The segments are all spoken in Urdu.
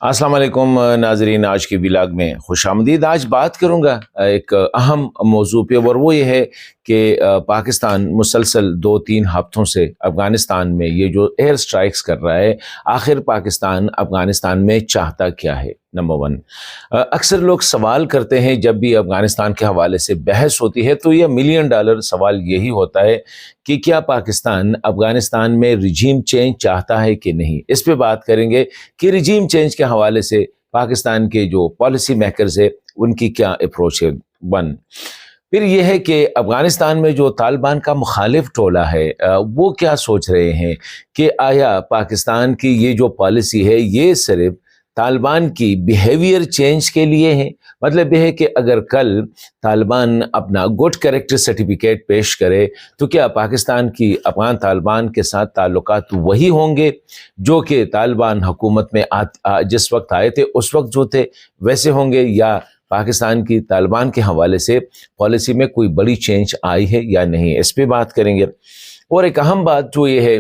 السلام علیکم ناظرین، آج کے ولاگ میں خوش آمدید۔ آج بات کروں گا ایک اہم موضوع پہ، اور وہ یہ ہے کہ پاکستان مسلسل 2-3 ہفتوں سے افغانستان میں یہ جو ایئر سٹرائکس کر رہا ہے، آخر پاکستان افغانستان میں چاہتا کیا ہے؟ نمبر 1، اکثر لوگ سوال کرتے ہیں جب بھی افغانستان کے حوالے سے بحث ہوتی ہے تو یہ $1,000,000 سوال یہی ہوتا ہے کہ کیا پاکستان افغانستان میں رجیم چینج چاہتا ہے کہ نہیں۔ اس پہ بات کریں گے کہ رجیم چینج کے حوالے سے پاکستان کے جو پالیسی میکرز ہے ان کی کیا اپروچ ہے۔ 1، پھر یہ ہے کہ افغانستان میں جو طالبان کا مخالف ٹولہ ہے وہ کیا سوچ رہے ہیں کہ آیا پاکستان کی یہ جو پالیسی ہے یہ صرف طالبان کی بیہیویئر چینج کے لیے ہے؟ مطلب یہ ہے کہ اگر کل طالبان اپنا گڈ کریکٹر سرٹیفکیٹ پیش کرے تو کیا پاکستان کی افغان طالبان کے ساتھ تعلقات وہی ہوں گے جو کہ طالبان حکومت میں جس وقت آئے تھے اس وقت جو تھے ویسے ہوں گے، یا پاکستان کی طالبان کے حوالے سے پالیسی میں کوئی بڑی چینج آئی ہے یا نہیں؟ اس پہ بات کریں گے۔ اور ایک اہم بات جو یہ ہے،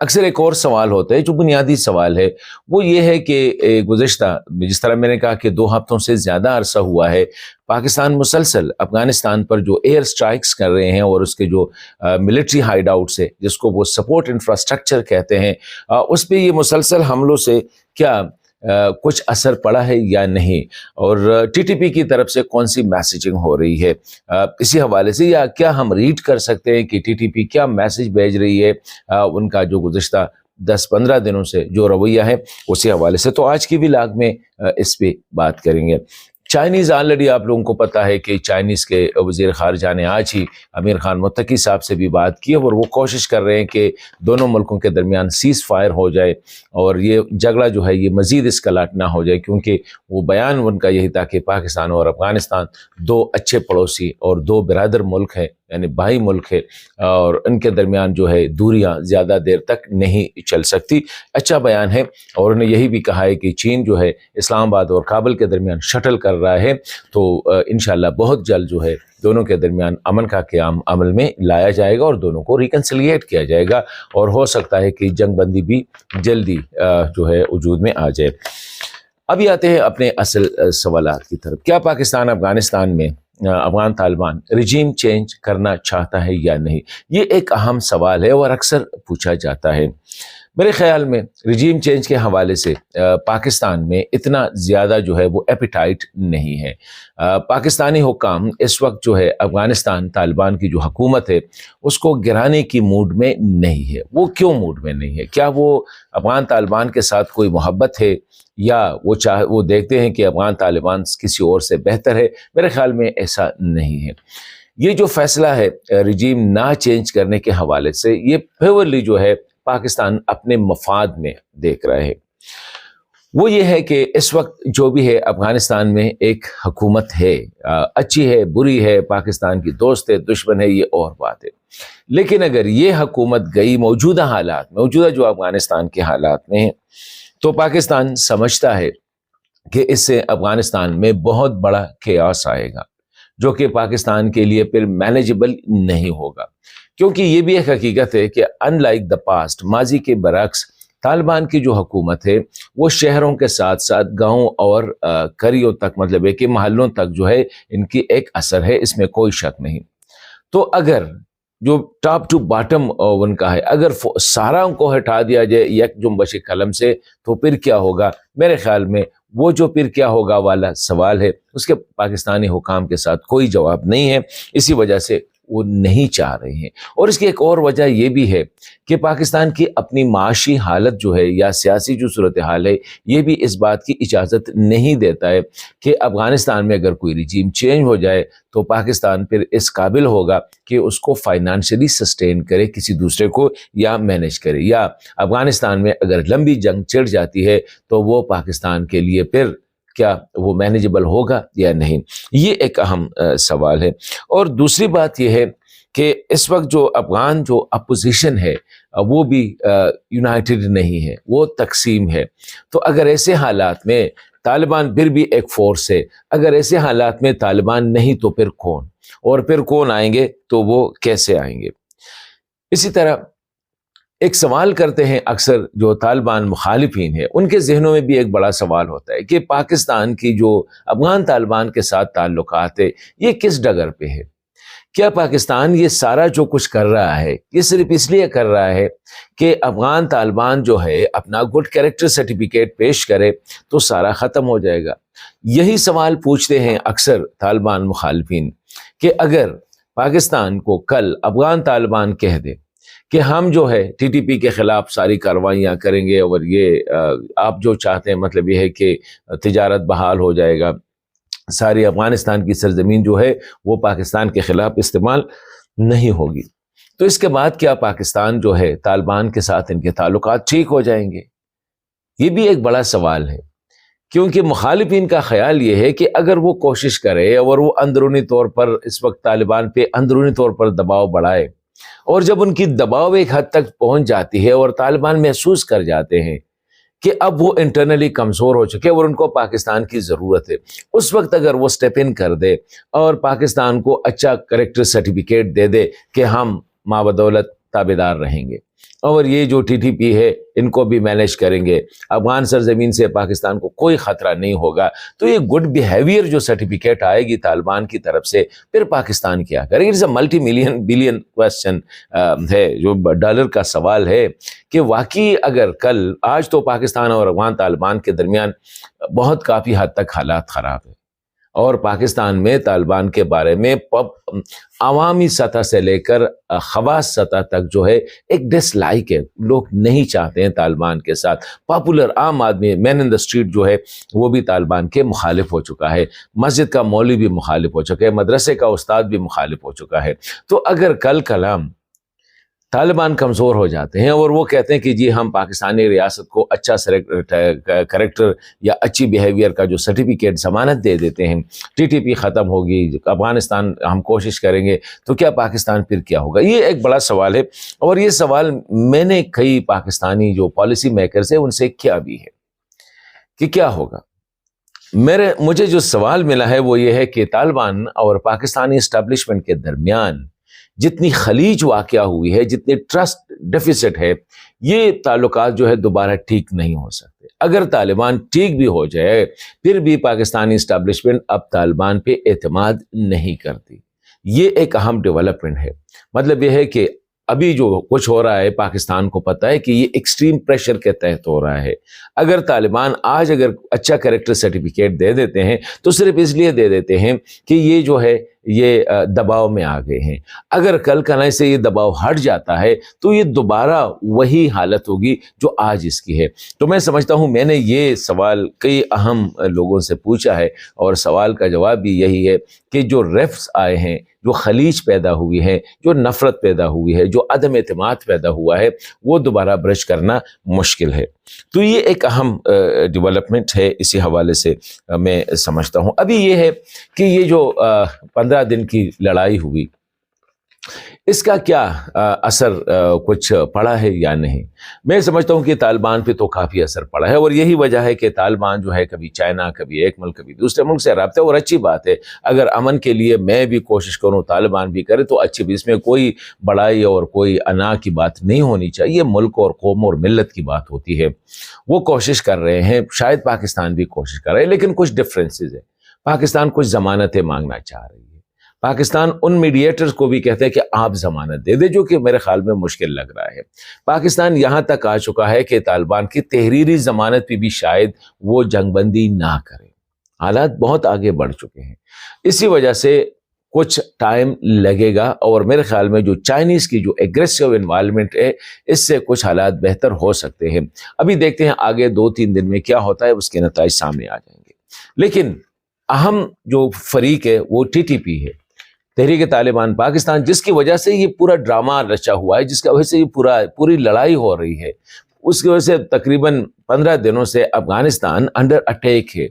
اکثر ایک اور سوال ہوتا ہے جو بنیادی سوال ہے، وہ یہ ہے کہ گزشتہ جس طرح میں نے کہا کہ 2 ہفتوں سے زیادہ عرصہ ہوا ہے پاکستان مسلسل افغانستان پر جو ایئر سٹرائکس کر رہے ہیں، اور اس کے جو ملٹری ہائیڈ آؤٹس ہے جس کو وہ سپورٹ انفراسٹرکچر کہتے ہیں، اس پہ یہ مسلسل حملوں سے کیا کچھ اثر پڑا ہے یا نہیں، اور ٹی ٹی پی کی طرف سے کون سی میسیجنگ ہو رہی ہے اسی حوالے سے، یا کیا ہم ریڈ کر سکتے ہیں کہ ٹی ٹی پی کیا میسیج بھیج رہی ہے ان کا جو گزشتہ 10-15 دنوں سے جو رویہ ہے اسی حوالے سے۔ تو آج کی ولاگ میں اس پہ بات کریں گے۔ چائنیز آلریڈی آپ لوگوں کو پتا ہے کہ چائنیز کے وزیر خارجہ نے آج ہی امیر خان متقی صاحب سے بھی بات کی، اور وہ کوشش کر رہے ہیں کہ دونوں ملکوں کے درمیان سیز فائر ہو جائے اور یہ جھگڑا جو ہے یہ مزید اسکیلیٹ نہ ہو جائے، کیونکہ وہ بیان ان کا یہی تھا کہ پاکستان اور افغانستان 2 اچھے پڑوسی اور 2 برادر ملک ہیں، یعنی بھائی ملک ہے، اور ان کے درمیان جو ہے دوریاں زیادہ دیر تک نہیں چل سکتی۔ اچھا بیان ہے، اور انہوں نے یہی بھی کہا ہے کہ چین جو ہے اسلام آباد اور کابل کے درمیان شٹل کر رہا ہے، تو انشاءاللہ بہت جلد جو ہے دونوں کے درمیان امن کا قیام عمل میں لایا جائے گا اور دونوں کو ریکنسلیٹ کیا جائے گا، اور ہو سکتا ہے کہ جنگ بندی بھی جلدی جو ہے وجود میں آ جائے۔ ابھی آتے ہیں اپنے اصل سوالات کی طرف۔ کیا پاکستان افغانستان میں افغان طالبان رجیم چینج کرنا چاہتا ہے یا نہیں؟ یہ ایک اہم سوال ہے اور اکثر پوچھا جاتا ہے۔ میرے خیال میں رجیم چینج کے حوالے سے پاکستان میں اتنا زیادہ جو ہے وہ ایپیٹائٹ نہیں ہے۔ پاکستانی حکام اس وقت جو ہے افغانستان طالبان کی جو حکومت ہے اس کو گرانے کی موڈ میں نہیں ہے۔ وہ کیوں موڈ میں نہیں ہے؟ کیا وہ افغان طالبان کے ساتھ کوئی محبت ہے، یا وہ دیکھتے ہیں کہ افغان طالبان کسی اور سے بہتر ہے؟ میرے خیال میں ایسا نہیں ہے۔ یہ جو فیصلہ ہے رجیم نہ چینج کرنے کے حوالے سے، یہ پیورلی جو ہے پاکستان اپنے مفاد میں دیکھ رہا ہے۔ وہ یہ ہے کہ اس وقت جو بھی ہے افغانستان میں ایک حکومت ہے، اچھی ہے بری ہے، پاکستان کی دوست ہے دشمن ہے، یہ اور بات ہے، لیکن اگر یہ حکومت گئی موجودہ جو افغانستان کے حالات میں ہے، تو پاکستان سمجھتا ہے کہ اس سے افغانستان میں بہت بڑا کیاس آئے گا جو کہ پاکستان کے لیے پھر مینیجبل نہیں ہوگا، کیونکہ یہ بھی ایک حقیقت ہے کہ ان لائک دا پاسٹ، ماضی کے برعکس طالبان کی جو حکومت ہے وہ شہروں کے ساتھ ساتھ گاؤں اور قریوں تک، مطلب ہے کہ محلوں تک جو ہے ان کی ایک اثر ہے، اس میں کوئی شک نہیں۔ تو اگر جو ٹاپ ٹو باٹم ان کا ہے، اگر سارا ان کو ہٹا دیا جائے یک جنبش قلم سے، تو پھر کیا ہوگا؟ میرے خیال میں وہ جو پھر کیا ہوگا والا سوال ہے اس کے پاکستانی حکام کے ساتھ کوئی جواب نہیں ہے، اسی وجہ سے وہ نہیں چاہ رہے ہیں۔ اور اس کی ایک اور وجہ یہ بھی ہے کہ پاکستان کی اپنی معاشی حالت جو ہے یا سیاسی جو صورتحال ہے یہ بھی اس بات کی اجازت نہیں دیتا ہے کہ افغانستان میں اگر کوئی رجیم چینج ہو جائے تو پاکستان پھر اس قابل ہوگا کہ اس کو فائنانشلی سسٹین کرے کسی دوسرے کو یا مینیج کرے، یا افغانستان میں اگر لمبی جنگ چڑھ جاتی ہے تو وہ پاکستان کے لیے پھر کیا وہ مینیجبل ہوگا یا نہیں؟ یہ ایک اہم سوال ہے۔ اور دوسری بات یہ ہے کہ اس وقت جو افغان جو اپوزیشن ہے وہ بھی یونائٹڈ نہیں ہے، وہ تقسیم ہے۔ تو اگر ایسے حالات میں طالبان پھر بھی ایک فورس ہے، اگر ایسے حالات میں طالبان نہیں تو پھر کون، اور پھر کون آئیں گے تو وہ کیسے آئیں گے؟ اسی طرح ایک سوال کرتے ہیں اکثر جو طالبان مخالفین ہیں، ان کے ذہنوں میں بھی ایک بڑا سوال ہوتا ہے کہ پاکستان کی جو افغان طالبان کے ساتھ تعلقات ہے یہ کس ڈگر پہ ہے؟ کیا پاکستان یہ سارا جو کچھ کر رہا ہے یہ صرف اس لیے کر رہا ہے کہ افغان طالبان جو ہے اپنا گڈ کیریکٹر سرٹیفکیٹ پیش کرے تو سارا ختم ہو جائے گا؟ یہی سوال پوچھتے ہیں اکثر طالبان مخالفین کہ اگر پاکستان کو کل افغان طالبان کہہ دے کہ ہم جو ہے ٹی ٹی پی کے خلاف ساری کارروائیاں کریں گے اور یہ آپ جو چاہتے ہیں، مطلب یہ ہے کہ تجارت بحال ہو جائے گا، ساری افغانستان کی سرزمین جو ہے وہ پاکستان کے خلاف استعمال نہیں ہوگی، تو اس کے بعد کیا پاکستان جو ہے طالبان کے ساتھ ان کے تعلقات ٹھیک ہو جائیں گے؟ یہ بھی ایک بڑا سوال ہے، کیونکہ مخالفین کا خیال یہ ہے کہ اگر وہ کوشش کرے اور وہ اندرونی طور پر اس وقت طالبان پہ اندرونی طور پر دباؤ بڑھائے، اور جب ان کی دباؤ ایک حد تک پہنچ جاتی ہے اور طالبان محسوس کر جاتے ہیں کہ اب وہ انٹرنلی کمزور ہو چکے اور ان کو پاکستان کی ضرورت ہے، اس وقت اگر وہ سٹیپ ان کر دے اور پاکستان کو اچھا کریکٹر سرٹیفکیٹ دے دے کہ ہم مابدولت تابعدار رہیں گے اور یہ جو ٹی ٹی پی ہے ان کو بھی مینیج کریں گے، افغان سرزمین سے پاکستان کو کوئی خطرہ نہیں ہوگا، تو یہ گڈ بیہیویئر جو سرٹیفکیٹ آئے گی طالبان کی طرف سے، پھر پاکستان کیا کرے؟ It's a multi billion question ہے، جو ڈالر کا سوال ہے کہ واقعی اگر کل آج تو پاکستان اور افغان طالبان کے درمیان بہت کافی حد تک حالات خراب ہیں، اور پاکستان میں طالبان کے بارے میں عوامی سطح سے لے کر خواص سطح تک جو ہے ایک ڈس لائک ہے، لوگ نہیں چاہتے ہیں طالبان کے ساتھ، پاپولر عام آدمی مین ان دا اسٹریٹ جو ہے وہ بھی طالبان کے مخالف ہو چکا ہے، مسجد کا مولوی بھی مخالف ہو چکا ہے، مدرسے کا استاد بھی مخالف ہو چکا ہے، تو اگر کل کلام طالبان کمزور ہو جاتے ہیں اور وہ کہتے ہیں کہ جی ہم پاکستانی ریاست کو اچھا کریکٹر یا اچھی بیہیویئر کا جو سرٹیفکیٹ ضمانت دے دیتے ہیں، ٹی ٹی پی ختم ہوگی، افغانستان ہم کوشش کریں گے، تو کیا پاکستان پھر کیا ہوگا؟ یہ ایک بڑا سوال ہے، اور یہ سوال میں نے کئی پاکستانی جو پالیسی میکرز ہیں ان سے کیا بھی ہے کہ کیا ہوگا۔ مجھے جو سوال ملا ہے وہ یہ ہے کہ طالبان اور پاکستانی اسٹیبلشمنٹ کے درمیان جتنی خلیج واقعہ ہوئی ہے، جتنی ٹرسٹ ڈیفیسٹ ہے، یہ تعلقات جو ہے دوبارہ ٹھیک نہیں ہو سکتے۔ اگر طالبان ٹھیک بھی ہو جائے پھر بھی پاکستانی اسٹیبلشمنٹ اب طالبان پہ اعتماد نہیں کرتی۔ یہ ایک اہم ڈیولپمنٹ ہے، مطلب یہ ہے کہ ابھی جو کچھ ہو رہا ہے پاکستان کو پتہ ہے کہ یہ ایکسٹریم پریشر کے تحت ہو رہا ہے۔ اگر طالبان آج اگر اچھا کریکٹر سرٹیفکیٹ دے دیتے ہیں تو صرف اس لیے دے دیتے ہیں کہ یہ جو ہے یہ دباؤ میں آ گئے ہیں، اگر کل کل سے یہ دباؤ ہٹ جاتا ہے تو یہ دوبارہ وہی حالت ہوگی جو آج اس کی ہے۔ تو میں سمجھتا ہوں میں نے یہ سوال کئی اہم لوگوں سے پوچھا ہے اور سوال کا جواب بھی یہی ہے کہ جو ریفٹس آئے ہیں، جو خلیج پیدا ہوئی ہے، جو نفرت پیدا ہوئی ہے، جو عدم اعتماد پیدا ہوا ہے، وہ دوبارہ برش کرنا مشکل ہے۔ تو یہ ایک اہم ڈیولپمنٹ ہے، اسی حوالے سے میں سمجھتا ہوں۔ ابھی یہ ہے کہ یہ جو 15 دن کی لڑائی ہوئی، اس کا کیا اثر کچھ پڑا ہے یا نہیں؟ میں سمجھتا ہوں کہ طالبان پہ تو کافی اثر پڑا ہے، اور یہی وجہ ہے کہ طالبان جو ہے کبھی چائنا، کبھی ایک ملک، کبھی دوسرے ملک سے رابطے، اور اچھی بات ہے اگر امن کے لیے میں بھی کوشش کروں، طالبان بھی کرے تو اچھی بھی، اس میں کوئی بڑائی اور کوئی انا کی بات نہیں ہونی چاہیے، یہ ملک اور قوم اور ملت کی بات ہوتی ہے۔ وہ کوشش کر رہے ہیں، شاید پاکستان بھی کوشش کر رہے ہیں، لیکن کچھ ڈفرینسز ہیں۔ پاکستان کچھ ضمانتیں مانگنا چاہ رہی ہے، پاکستان ان میڈیٹرز کو بھی کہتے ہیں کہ آپ ضمانت دے دے، جو کہ میرے خیال میں مشکل لگ رہا ہے۔ پاکستان یہاں تک آ چکا ہے کہ طالبان کی تحریری ضمانت پہ بھی شاید وہ جنگ بندی نہ کرے، حالات بہت آگے بڑھ چکے ہیں، اسی وجہ سے کچھ ٹائم لگے گا، اور میرے خیال میں جو چائنیز کی جو ایگریسو انوالومنٹ ہے اس سے کچھ حالات بہتر ہو سکتے ہیں۔ ابھی دیکھتے ہیں آگے 2-3 دن میں کیا ہوتا ہے، اس کے نتائج سامنے آ جائیں گے۔ لیکن اہم جو فریق ہے وہ ٹی ٹی پی ہے، تحریک طالبان پاکستان، جس کی وجہ سے یہ پورا ڈرامہ رچا ہوا ہے، جس کی وجہ سے یہ پوری لڑائی ہو رہی ہے، اس کی وجہ سے تقریباً 15 دنوں سے افغانستان انڈر اٹیک ہے،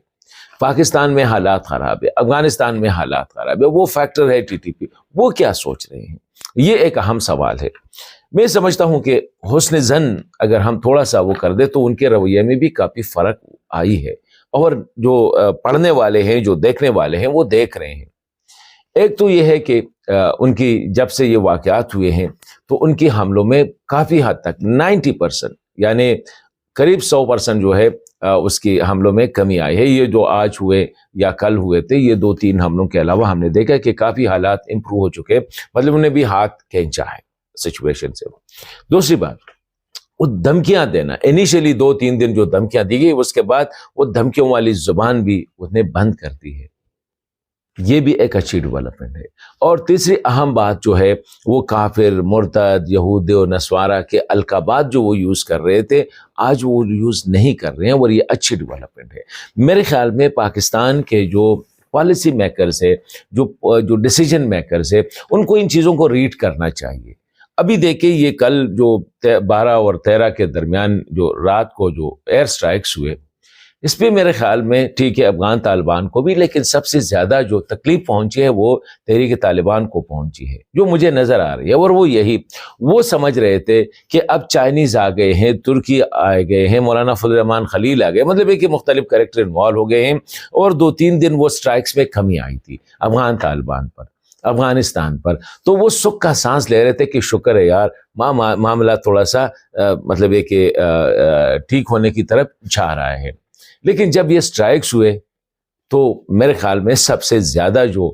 پاکستان میں حالات خراب ہے، افغانستان میں حالات خراب ہے، وہ فیکٹر ہے ٹی ٹی پی، وہ کیا سوچ رہے ہیں؟ یہ ایک اہم سوال ہے۔ میں سمجھتا ہوں کہ حسن ظن اگر ہم تھوڑا سا وہ کر دیں تو ان کے رویے میں بھی کافی فرق آئی ہے، اور جو پڑھنے والے ہیں، جو دیکھنے والے ہیں، وہ دیکھ رہے ہیں۔ ایک تو یہ ہے کہ ان کی جب سے یہ واقعات ہوئے ہیں تو ان کی حملوں میں کافی حد تک 90% یعنی قریب 100% جو ہے اس کی حملوں میں کمی آئی ہے. یہ جو آج ہوئے یا کل ہوئے تھے، یہ 2-3 حملوں کے علاوہ ہم نے دیکھا کہ کافی حالات امپروو ہو چکے، مطلب انہیں بھی ہاتھ کھینچا ہے سچویشن سے. دوسری بات، وہ دھمکیاں دینا، انیشلی 2-3 دن جو دھمکیاں دی گئی، اس کے بعد وہ دھمکیوں والی زبان بھی اس نے بند کر دی ہے. یہ بھی ایک اچھی ڈیولپمنٹ ہے. اور تیسری اہم بات جو ہے وہ کافر، مرتد، یہود و نصارہ کے القابات جو وہ یوز کر رہے تھے، آج وہ یوز نہیں کر رہے ہیں، اور یہ اچھی ڈیولپمنٹ ہے. میرے خیال میں پاکستان کے جو پالیسی میکرز ہے، جو ڈیسیجن میکرز ہے، ان کو ان چیزوں کو ریڈ کرنا چاہیے. ابھی دیکھیں یہ کل جو 12 اور 13 کے درمیان جو رات کو جو ایئر سٹرائکس ہوئے، اس پہ میرے خیال میں ٹھیک ہے افغان طالبان کو بھی، لیکن سب سے زیادہ جو تکلیف پہنچی ہے وہ تحریک طالبان کو پہنچی ہے، جو مجھے نظر آ رہی ہے. اور وہ سمجھ رہے تھے کہ اب چائنیز آ گئے ہیں، ترکی آ گئے ہیں، مولانا فضل الرحمان خلیل آ گئے، مطلب ہے کہ مختلف کریکٹر انوالو ہو گئے ہیں، اور 2-3 دن وہ سٹرائکس میں کمی آئی تھی افغان طالبان پر، افغانستان پر. تو وہ سکھ کا سانس لے رہے تھے کہ شکر ہے یار معاملہ تھوڑا سا مطلب ہے کہ ٹھیک ہونے کی طرف جا رہا ہے. لیکن جب یہ سٹرائکس ہوئے تو میرے خیال میں سب سے زیادہ جو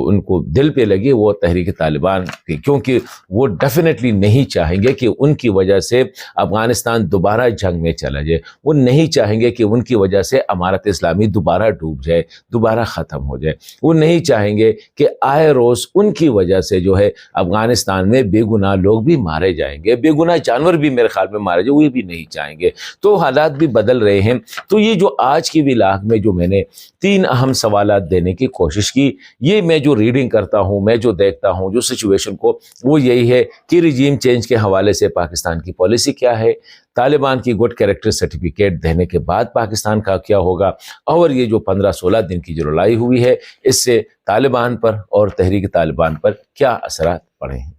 ان کو دل پہ لگی وہ تحریک طالبان تھی، کیونکہ وہ ڈیفینیٹلی نہیں چاہیں گے کہ ان کی وجہ سے افغانستان دوبارہ جنگ میں چلا جائے. وہ نہیں چاہیں گے کہ ان کی وجہ سے امارت اسلامی دوبارہ ڈوب جائے، دوبارہ ختم ہو جائے. وہ نہیں چاہیں گے کہ آئے روز ان کی وجہ سے جو ہے افغانستان میں بے گناہ لوگ بھی مارے جائیں گے، بے گناہ جانور بھی میرے خیال میں مارے جائیں، وہ بھی نہیں چاہیں گے. تو حالات بھی بدل رہے ہیں. تو یہ جو آج کی ولاگ میں جو میں نے 3 اہم سوالات دینے کی کوشش کی، یہ میں جو ریڈنگ کرتا ہوں، میں جو دیکھتا ہوں جو سچویشن کو، وہ یہی ہے کہ رجیم چینج کے حوالے سے پاکستان کی پالیسی کیا ہے، طالبان کی گڈ کریکٹر سرٹیفکیٹ دینے کے بعد پاکستان کا کیا ہوگا، اور یہ جو 15-16 دن کی جو لڑائی ہوئی ہے، اس سے طالبان پر اور تحریک طالبان پر کیا اثرات پڑے ہیں.